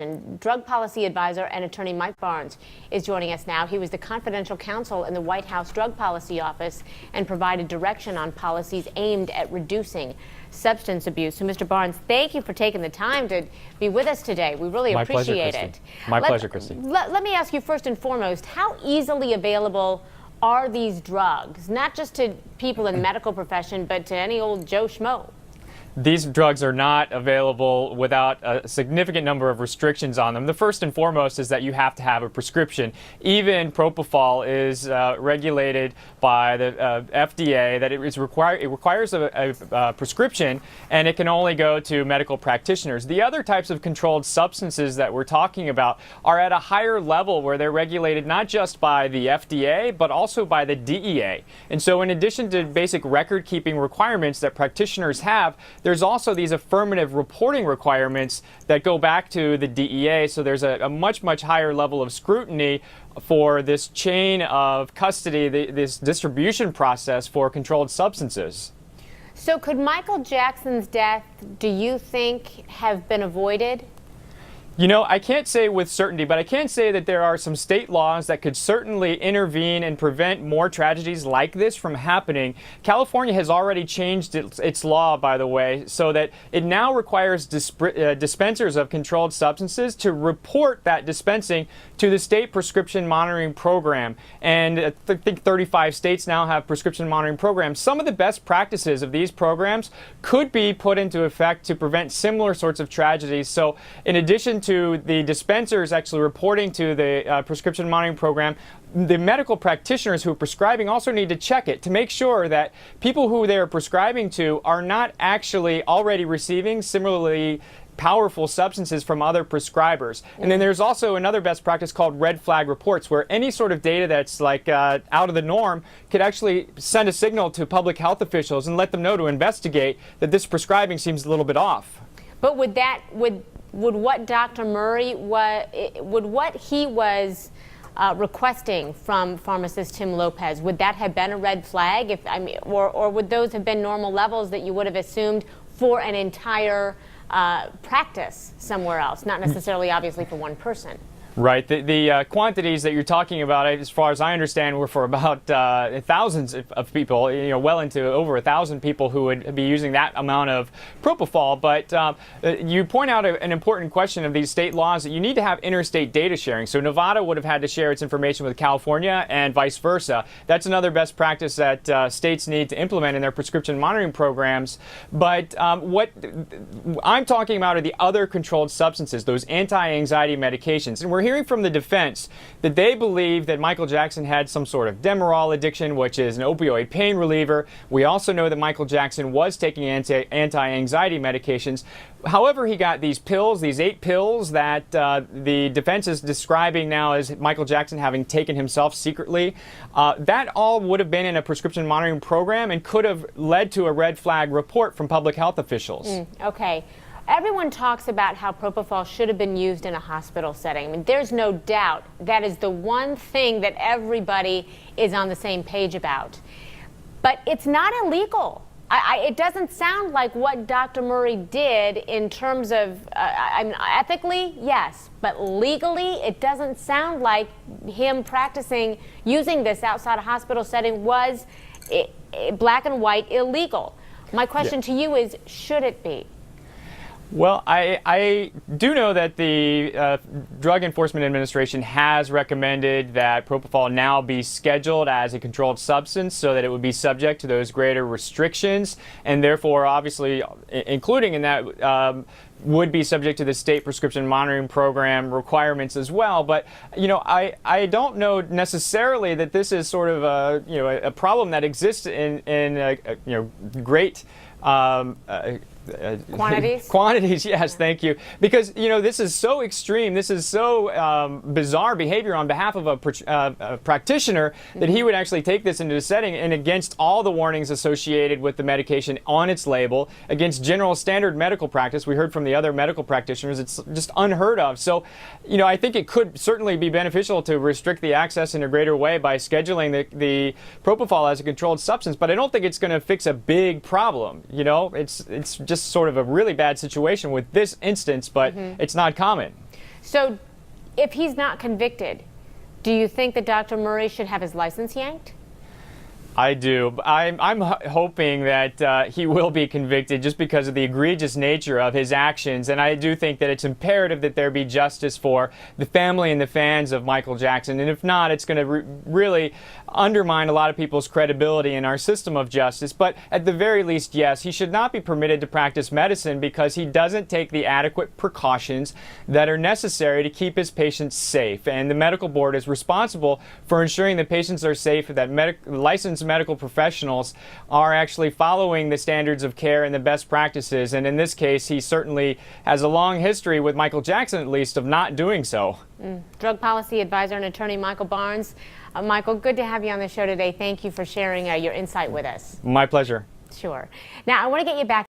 And drug policy advisor and attorney Mike Barnes is joining us now. He was the confidential counsel in the White House Drug Policy Office and provided direction on policies aimed at reducing substance abuse. So, Mr. Barnes, thank you for taking the time to be with us today. We really appreciate it. My pleasure, Christy. Let me ask you first and foremost, how easily available are these drugs, not just to people in the medical profession, but to any old Joe Schmo? These drugs are not available without a significant number of restrictions on them. The first and foremost is that you have to have a prescription. Even propofol is regulated by the FDA that it requires a prescription, and it can only go to medical practitioners. The other types of controlled substances that we're talking about are at a higher level where they're regulated not just by the FDA but also by the DEA. And so in addition to basic record-keeping requirements that practitioners have, there's also these affirmative reporting requirements that go back to the DEA, so there's a much higher level of scrutiny for this chain of custody, this distribution process for controlled substances. So could Michael Jackson's death, do you think, have been avoided? You know, I can't say with certainty, but I can say that there are some state laws that could certainly intervene and prevent more tragedies like this from happening. California has already changed its law, by the way, so that it now requires dispensers of controlled substances to report that dispensing to the state prescription monitoring program. And I think 35 states now have prescription monitoring programs. Some of the best practices of these programs could be put into effect to prevent similar sorts of tragedies. So in addition to the dispensers actually reporting to the prescription monitoring program, the medical practitioners who are prescribing also need to check it to make sure that people who they're prescribing to are not actually already receiving similarly powerful substances from other prescribers. And then there's also another best practice called red flag reports, where any sort of data that's like out of the norm could actually send a signal to public health officials and let them know to investigate that this prescribing seems a little bit off. But would what Dr. Murray would what he was requesting from pharmacist Tim Lopez, would that have been a red flag? Or would those have been normal levels that you would have assumed for an entire practice somewhere else, not necessarily obviously for one person? Right. The quantities that you're talking about, as far as I understand, were for about thousands of people, you know, well into over 1,000 people who would be using that amount of propofol. But you point out an important question of these state laws that you need to have interstate data sharing. So Nevada would have had to share its information with California and vice versa. That's another best practice that states need to implement in their prescription monitoring programs. But what I'm talking about are the other controlled substances, those anti-anxiety medications. And we're hearing from the defense that they believe that Michael Jackson had some sort of Demerol addiction, which is an opioid pain reliever. We also know that Michael Jackson was taking anti-anxiety medications. However, he got these pills, these 8 pills that the defense is describing now as Michael Jackson having taken himself secretly. That all would have been in a prescription monitoring program and could have led to a red flag report from public health officials. Okay. Everyone talks about how propofol should have been used in a hospital setting. I mean, there's no doubt that is the one thing that everybody is on the same page about. But it's not illegal. It doesn't sound like what Dr. Murray did in terms of, ethically, yes, but legally, it doesn't sound like him practicing using this outside a hospital setting was black and white illegal. My question to you is, should it be? Well, I do know that the Drug Enforcement Administration has recommended that propofol now be scheduled as a controlled substance so that it would be subject to those greater restrictions, and therefore, obviously, including in that, would be subject to the state prescription monitoring program requirements as well. But, you know, I don't know necessarily that this is sort of a problem that exists in great quantities, yes, thank you. Because, you know, this is so extreme, this is so bizarre behavior on behalf of a practitioner that he would actually take this into the setting and against all the warnings associated with the medication on its label, against general standard medical practice. We heard from the other medical practitioners, it's just unheard of. So, you know, I think it could certainly be beneficial to restrict the access in a greater way by scheduling the propofol as a controlled substance, but I don't think it's going to fix a big problem. You know, it's just sort of a really bad situation with this instance, but it's not common. So if he's not convicted, do you think that Dr. Murray should have his license yanked? I do. I'm hoping that he will be convicted just because of the egregious nature of his actions. And I do think that it's imperative that there be justice for the family and the fans of Michael Jackson. And if not, it's going to really undermine a lot of people's credibility in our system of justice. But at the very least, yes, he should not be permitted to practice medicine because he doesn't take the adequate precautions that are necessary to keep his patients safe. And the medical board is responsible for ensuring that patients are safe, that licensed medical professionals are actually following the standards of care and the best practices. And in this case, he certainly has a long history, with Michael Jackson at least, of not doing so. Drug policy advisor and attorney Michael Barnes. Michael, good to have you on the show today. Thank you for sharing your insight with us. My pleasure. Sure. Now, I want to get you back